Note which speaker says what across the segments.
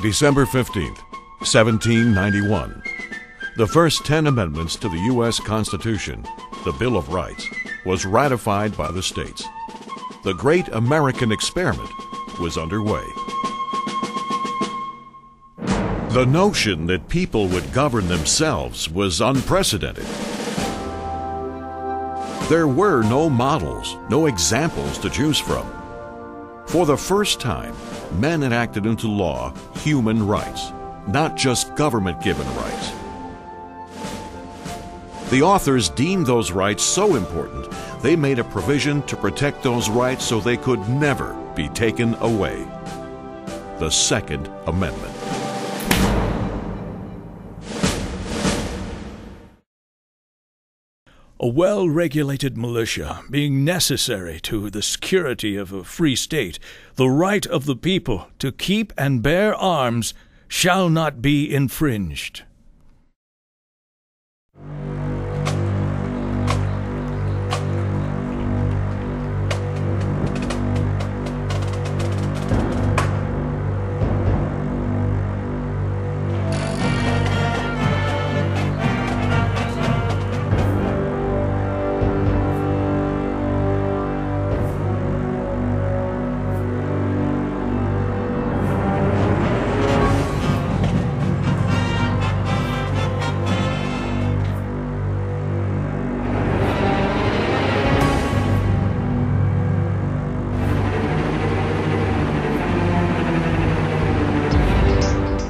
Speaker 1: December 15th, 1791. The first 10 amendments to the U.S. Constitution, the Bill of Rights, was ratified by the states. The great American experiment was underway. The notion that people would govern themselves was unprecedented. There were no models, no examples to choose from. For the first time, men enacted into law human rights, not just government-given rights. The authors deemed those rights so important, they made a provision to protect those rights so they could never be taken away. The Second Amendment.
Speaker 2: A well-regulated militia being necessary to the security of a free state, the right of the people to keep and bear arms shall not be infringed.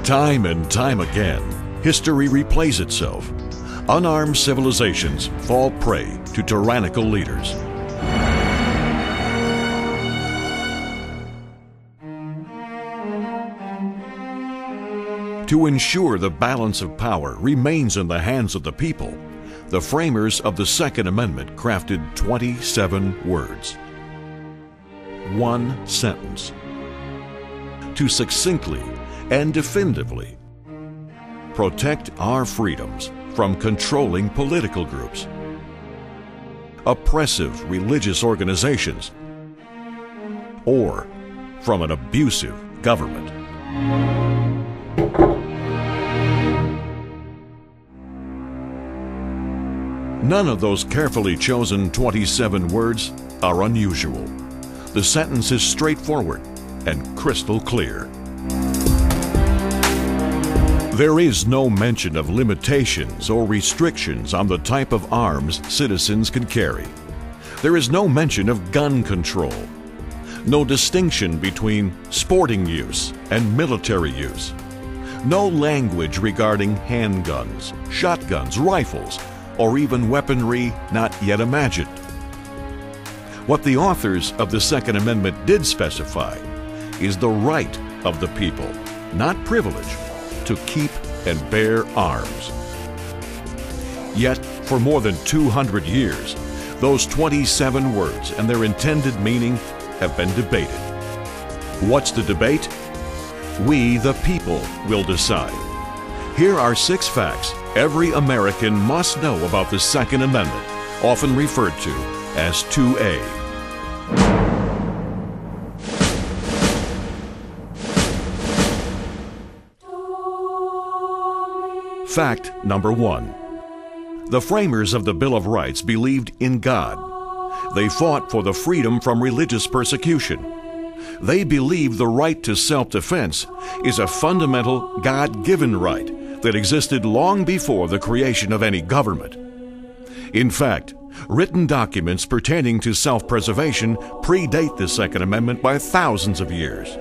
Speaker 1: Time and time again, history replays itself. Unarmed civilizations fall prey to tyrannical leaders. To ensure the balance of power remains in the hands of the people, the framers of the Second Amendment crafted 27 words. One sentence. To succinctly and definitively protect our freedoms from controlling political groups, oppressive religious organizations, or from an abusive government. None of those carefully chosen 27 words are unusual. The sentence is straightforward and crystal clear. There is no mention of limitations or restrictions on the type of arms citizens can carry. There is no mention of gun control. No distinction between sporting use and military use. No language regarding handguns, shotguns, rifles, or even weaponry not yet imagined. What the authors of the Second Amendment did specify is the right of the people, not privilege, to keep and bear arms. Yet, for more than 200 years, those 27 words and their intended meaning have been debated. What's the debate? We, the people, will decide. Here are 6 facts every American must know about the Second Amendment, often referred to as 2A. Fact number 1. The framers of the Bill of Rights believed in God. They fought for the freedom from religious persecution. They believed the right to self-defense is a fundamental God-given right that existed long before the creation of any government. In fact, written documents pertaining to self-preservation predate the Second Amendment by thousands of years.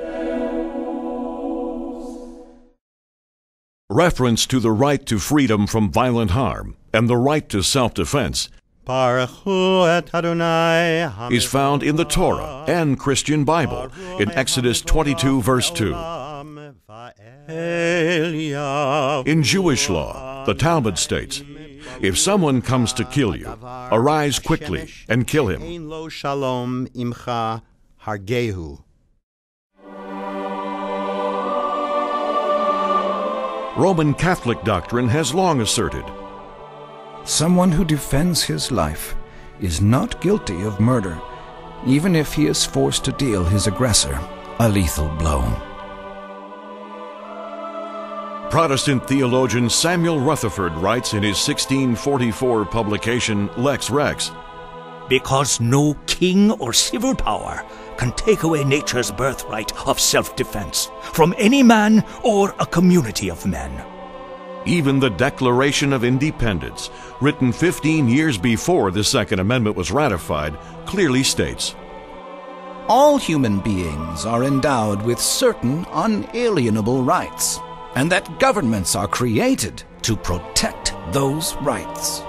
Speaker 1: Reference to the right to freedom from violent harm and the right to self-defense is found in the Torah and Christian Bible in Exodus 22, verse 2. In Jewish law, the Talmud states, if someone comes to kill you, arise quickly and kill him. Roman Catholic doctrine has long asserted,
Speaker 3: someone who defends his life is not guilty of murder, even if he is forced to deal his aggressor a lethal blow.
Speaker 1: Protestant theologian Samuel Rutherford writes in his 1644 publication Lex Rex,
Speaker 2: "Because no king or civil power can take away nature's birthright of self-defense from any man or a community of men."
Speaker 1: Even the Declaration of Independence, written 15 years before the Second Amendment was ratified, clearly states,
Speaker 3: All human beings are endowed with certain unalienable rights, and that governments are created to protect those rights.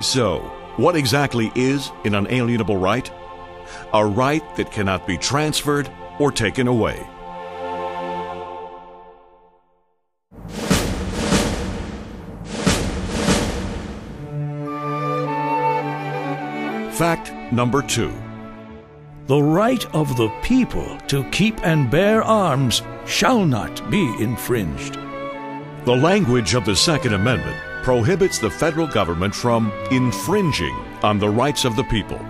Speaker 1: So, what exactly is an unalienable right? A right that cannot be transferred or taken away. Fact number 2.
Speaker 2: The right of the people to keep and bear arms shall not be infringed.
Speaker 1: The language of the Second Amendment prohibits the federal government from infringing on the rights of the people.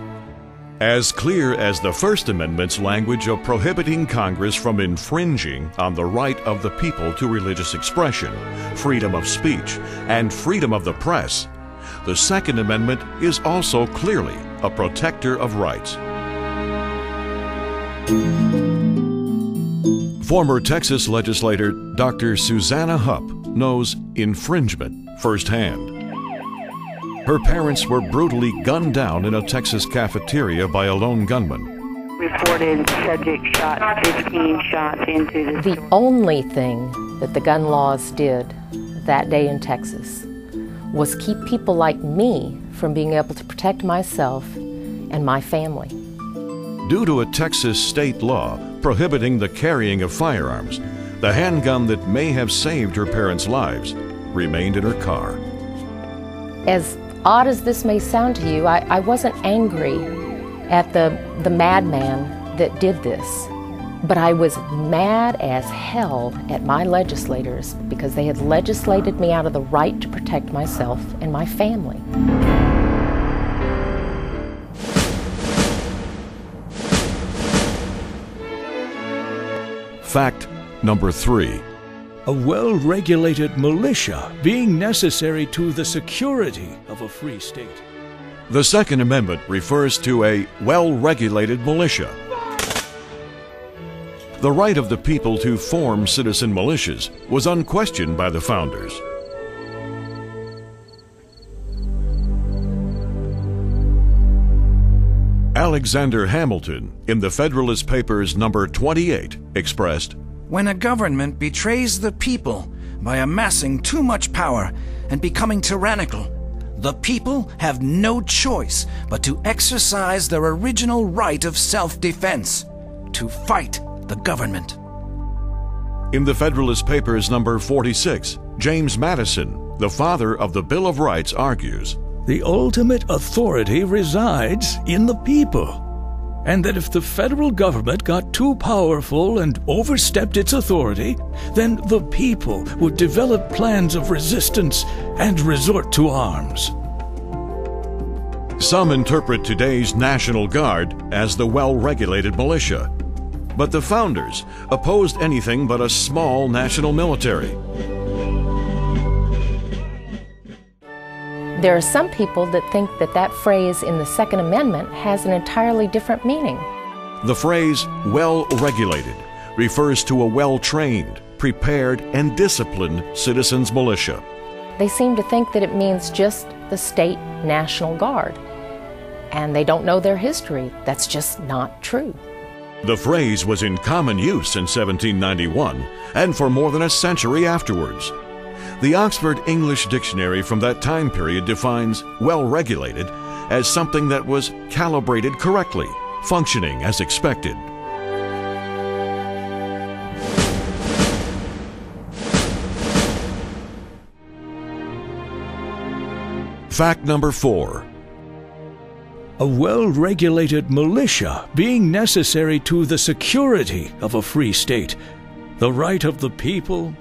Speaker 1: As clear as the First Amendment's language of prohibiting Congress from infringing on the right of the people to religious expression, freedom of speech, and freedom of the press, the Second Amendment is also clearly a protector of rights. Former Texas legislator Dr. Susanna Hupp knows infringement firsthand. Her parents were brutally gunned down in a Texas cafeteria by a lone gunman.
Speaker 4: Reported subject shot 15 shots into
Speaker 5: The only thing that the gun laws did that day in Texas was keep people like me from being able to protect myself and my family.
Speaker 1: Due to a Texas state law prohibiting the carrying of firearms, the handgun that may have saved her parents' lives remained in her car.
Speaker 5: As odd as this may sound to you, I wasn't angry at the madman that did this, but I was mad as hell at my legislators because they had legislated me out of the right to protect myself and my family.
Speaker 1: Fact number 3.
Speaker 2: A well-regulated militia being necessary to the security of a free state.
Speaker 1: The Second Amendment refers to a well-regulated militia. The right of the people to form citizen militias was unquestioned by the founders. Alexander Hamilton, in the Federalist Papers number 28, expressed,
Speaker 3: When a government betrays the people by amassing too much power and becoming tyrannical, the people have no choice but to exercise their original right of self-defense, to fight the government.
Speaker 1: In the Federalist Papers number 46, James Madison, the father of the Bill of Rights, argues,
Speaker 2: The ultimate authority resides in the people, and that if the federal government got too powerful and overstepped its authority, then the people would develop plans of resistance and resort to arms.
Speaker 1: Some interpret today's National Guard as the well-regulated militia, but the founders opposed anything but a small national military.
Speaker 5: There are some people that think that that phrase in the Second Amendment has an entirely different meaning.
Speaker 1: The phrase well-regulated refers to a well-trained, prepared, and disciplined citizens' militia.
Speaker 5: They seem to think that it means just the state National Guard, and they don't know their history. That's just not true.
Speaker 1: The phrase was in common use in 1791 and for more than a century afterwards. The Oxford English Dictionary from that time period defines well-regulated as something that was calibrated correctly, functioning as expected. Fact number 4.
Speaker 2: A well-regulated militia being necessary to the security of a free state, the right of the people.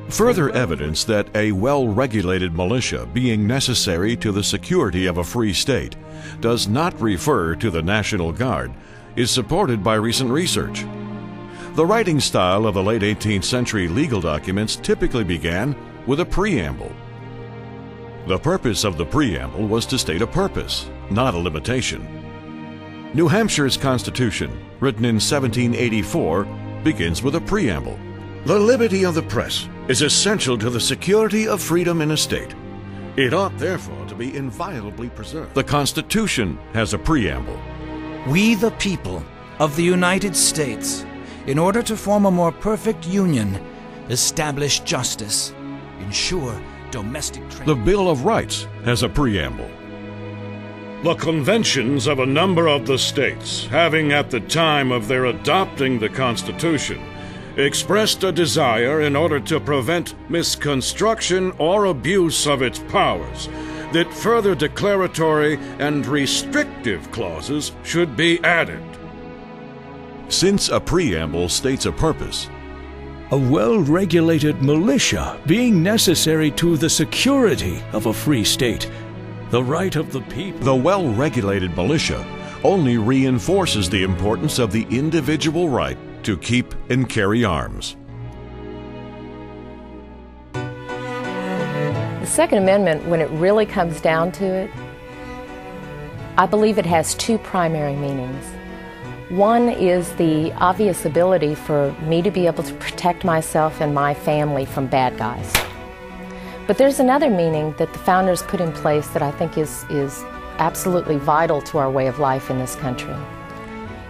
Speaker 1: Further evidence that a well-regulated militia being necessary to the security of a free state does not refer to the National Guard is supported by recent research. The writing style of the late 18th century legal documents typically began with a preamble. The purpose of the preamble was to state a purpose, not a limitation. New Hampshire's Constitution, written in 1784, begins with a preamble. The liberty of the press is essential to the security of freedom in a state. It ought therefore to be inviolably preserved. The Constitution has a preamble.
Speaker 3: We the people of the United States, in order to form a more perfect union, establish justice, ensure domestic trade.
Speaker 1: The Bill of Rights has a preamble.
Speaker 6: The conventions of a number of the states, having at the time of their adopting the Constitution, expressed a desire in order to prevent misconstruction or abuse of its powers, that further declaratory and restrictive clauses should be added.
Speaker 1: Since a preamble states a purpose,
Speaker 2: a well-regulated militia being necessary to the security of a free state, the right of the people.
Speaker 1: The well-regulated militia only reinforces the importance of the individual right to keep and carry arms.
Speaker 5: The Second Amendment, when it really comes down to it, I believe it has two primary meanings. One is the obvious ability for me to be able to protect myself and my family from bad guys. But there's another meaning that the founders put in place that I think is absolutely vital to our way of life in this country.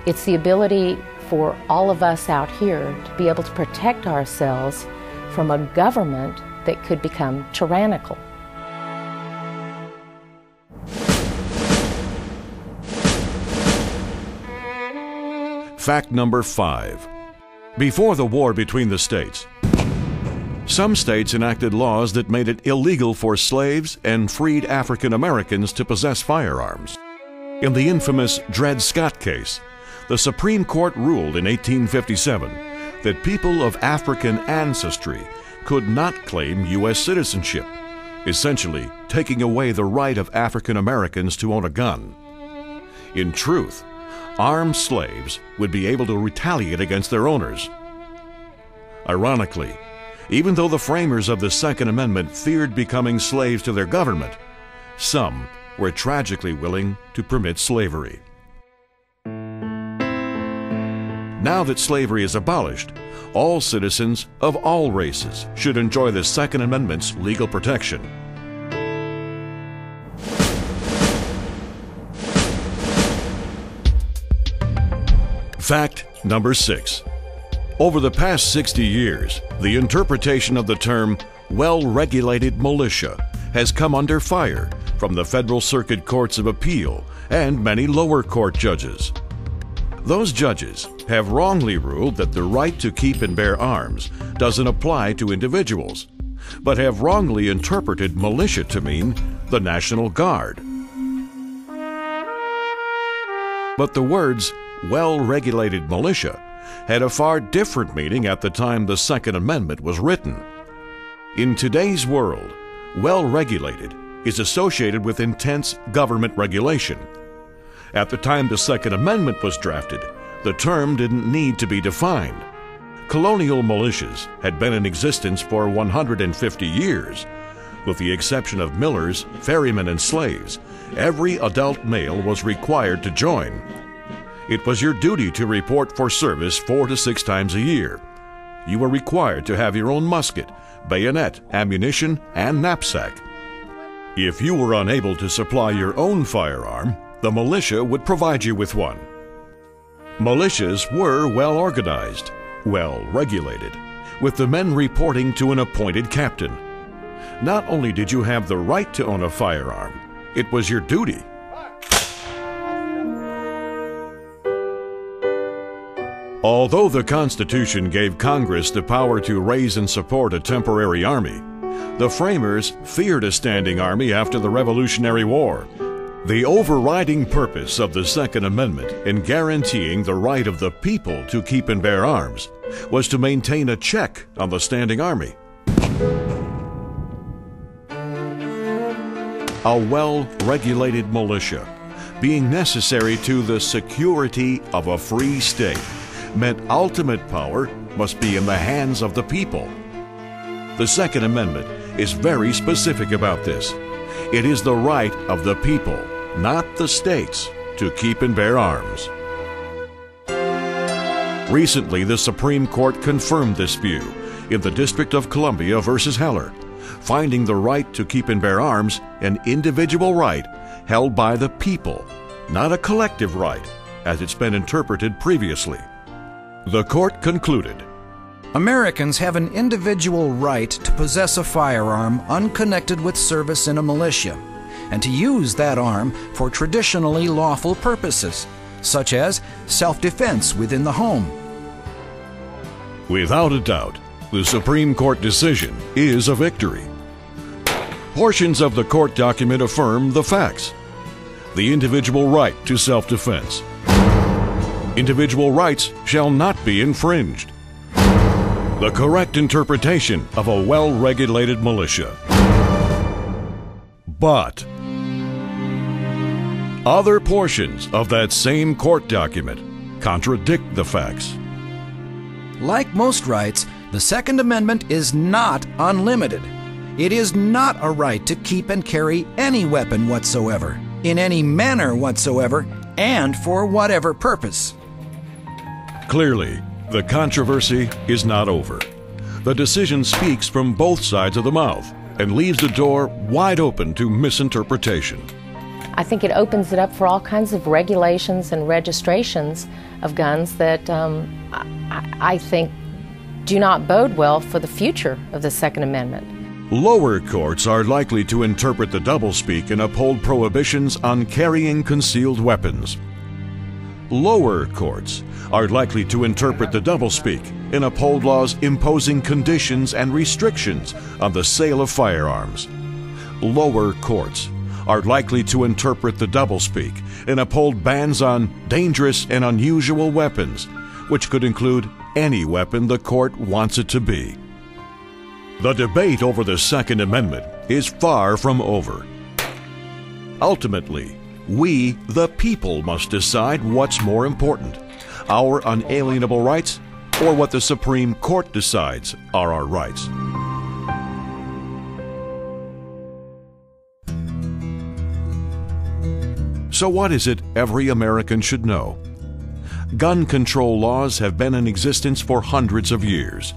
Speaker 5: It's the ability for all of us out here to be able to protect ourselves from a government that could become tyrannical.
Speaker 1: Fact number 5. Before the war between the states, some states enacted laws that made it illegal for slaves and freed African Americans to possess firearms. In the infamous Dred Scott case, the Supreme Court ruled in 1857 that people of African ancestry could not claim U.S. citizenship, essentially taking away the right of African Americans to own a gun. In truth, armed slaves would be able to retaliate against their owners. Ironically, even though the framers of the Second Amendment feared becoming slaves to their government, some were tragically willing to permit slavery. Now that slavery is abolished, all citizens of all races should enjoy the Second Amendment's legal protection. Fact number 6. Over the past 60 years, the interpretation of the term well-regulated militia has come under fire from the Federal Circuit Courts of Appeal and many lower court judges. Those judges have wrongly ruled that the right to keep and bear arms doesn't apply to individuals, but have wrongly interpreted militia to mean the National Guard. But the words well-regulated militia had a far different meaning at the time the Second Amendment was written. In today's world, well-regulated is associated with intense government regulation. At the time the Second Amendment was drafted, the term didn't need to be defined. Colonial militias had been in existence for 150 years. With the exception of millers, ferrymen, and slaves, every adult male was required to join. It was your duty to report for service 4 to 6 times a year. You were required to have your own musket, bayonet, ammunition, and knapsack. If you were unable to supply your own firearm, the militia would provide you with one. Militias were well organized, well regulated, with the men reporting to an appointed captain. Not only did you have the right to own a firearm, it was your duty. Although the Constitution gave Congress the power to raise and support a temporary army, the framers feared a standing army after the Revolutionary War. The overriding purpose of the Second Amendment in guaranteeing the right of the people to keep and bear arms was to maintain a check on the standing army. A well-regulated militia, being necessary to the security of a free state, meant ultimate power must be in the hands of the people. The Second Amendment is very specific about this. It is the right of the people, not the states, to keep and bear arms. Recently, the Supreme Court confirmed this view in the District of Columbia versus Heller, finding the right to keep and bear arms an individual right held by the people, not a collective right, as it's been interpreted previously. The court concluded,
Speaker 3: Americans have an individual right to possess a firearm unconnected with service in a militia, and to use that arm for traditionally lawful purposes, such as self-defense within the home.
Speaker 1: Without a doubt, the Supreme Court decision is a victory. Portions of the court document affirm the facts. The individual right to self-defense. Individual rights shall not be infringed. The correct interpretation of a well-regulated militia. But other portions of that same court document contradict the facts.
Speaker 3: Like most rights, the Second Amendment is not unlimited. It is not a right to keep and carry any weapon whatsoever, in any manner whatsoever, and for whatever purpose.
Speaker 1: Clearly, the controversy is not over. The decision speaks from both sides of the mouth and leaves the door wide open to misinterpretation.
Speaker 5: I think it opens it up for all kinds of regulations and registrations of guns that I think do not bode well for the future of the Second Amendment.
Speaker 1: Lower courts are likely to interpret the doublespeak and uphold prohibitions on carrying concealed weapons. Lower courts are likely to interpret the doublespeak and uphold laws imposing conditions and restrictions on the sale of firearms. Lower courts are likely to interpret the doublespeak and uphold bans on dangerous and unusual weapons, which could include any weapon the court wants it to be. The debate over the Second Amendment is far from over. Ultimately, we, the people, must decide what's more important, our unalienable rights or what the Supreme Court decides are our rights. So what is it every American should know? Gun control laws have been in existence for hundreds of years.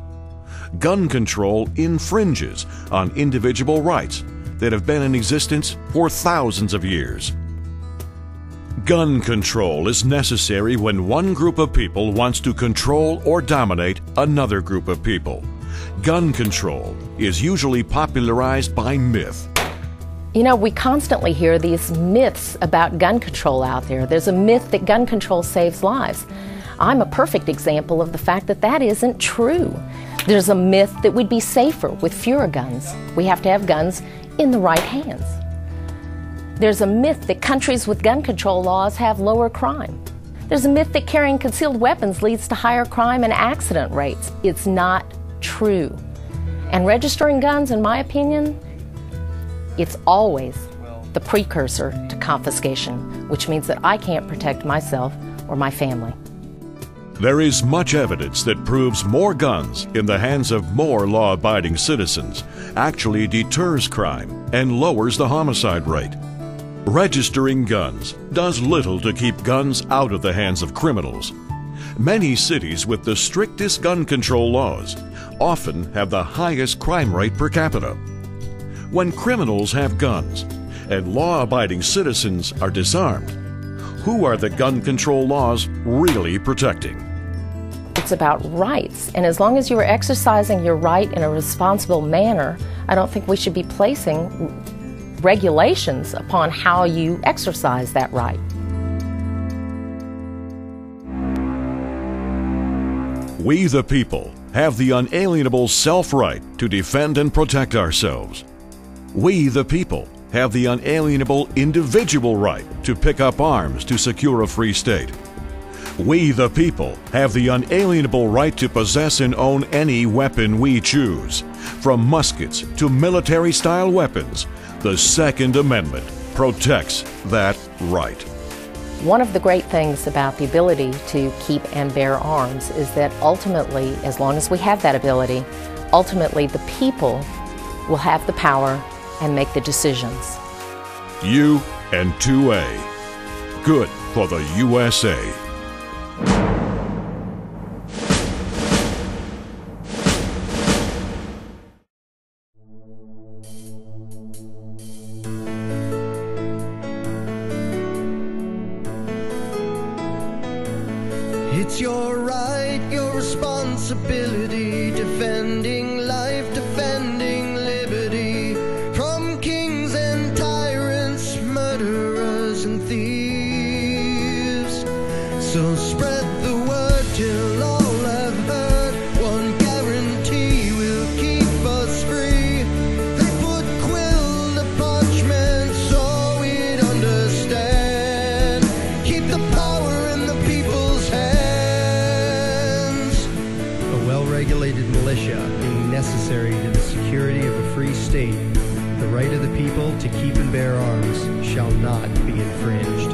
Speaker 1: Gun control infringes on individual rights that have been in existence for thousands of years. Gun control is necessary when one group of people wants to control or dominate another group of people. Gun control is usually popularized by myth.
Speaker 5: You know, we constantly hear these myths about gun control out there. There's a myth that gun control saves lives. I'm a perfect example of the fact that that isn't true. There's a myth that we'd be safer with fewer guns. We have to have guns in the right hands. There's a myth that countries with gun control laws have lower crime. There's a myth that carrying concealed weapons leads to higher crime and accident rates. It's not true. And registering guns, in my opinion, it's always the precursor to confiscation, which means that I can't protect myself or my family.
Speaker 1: There is much evidence that proves more guns in the hands of more law-abiding citizens actually deters crime and lowers the homicide rate. Registering guns does little to keep guns out of the hands of criminals. Many cities with the strictest gun control laws often have the highest crime rate per capita. When criminals have guns and law-abiding citizens are disarmed, who are the gun control laws really protecting?
Speaker 5: It's about rights, and as long as you are exercising your right in a responsible manner, I don't think we should be placing regulations upon how you exercise that right.
Speaker 1: We, the people, have the unalienable self-right to defend and protect ourselves. We, the people, have the unalienable individual right to pick up arms to secure a free state. We, the people, have the unalienable right to possess and own any weapon we choose. From muskets to military-style weapons, the Second Amendment protects that right.
Speaker 5: One of the great things about the ability to keep and bear arms is that ultimately, as long as we have that ability, ultimately the people will have the power and make the decisions.
Speaker 1: U and 2A. Good for the USA.
Speaker 7: It's your right, your responsibility, defending life, defending liberty, from kings and tyrants, murderers and thieves. So spread the word till all have heard, one guarantee will keep us free. They put quill to parchment so we'd understand. Keep the power in the people's hands. Well-regulated militia being necessary to the security of a free state, the right of the people to keep and bear arms shall not be infringed.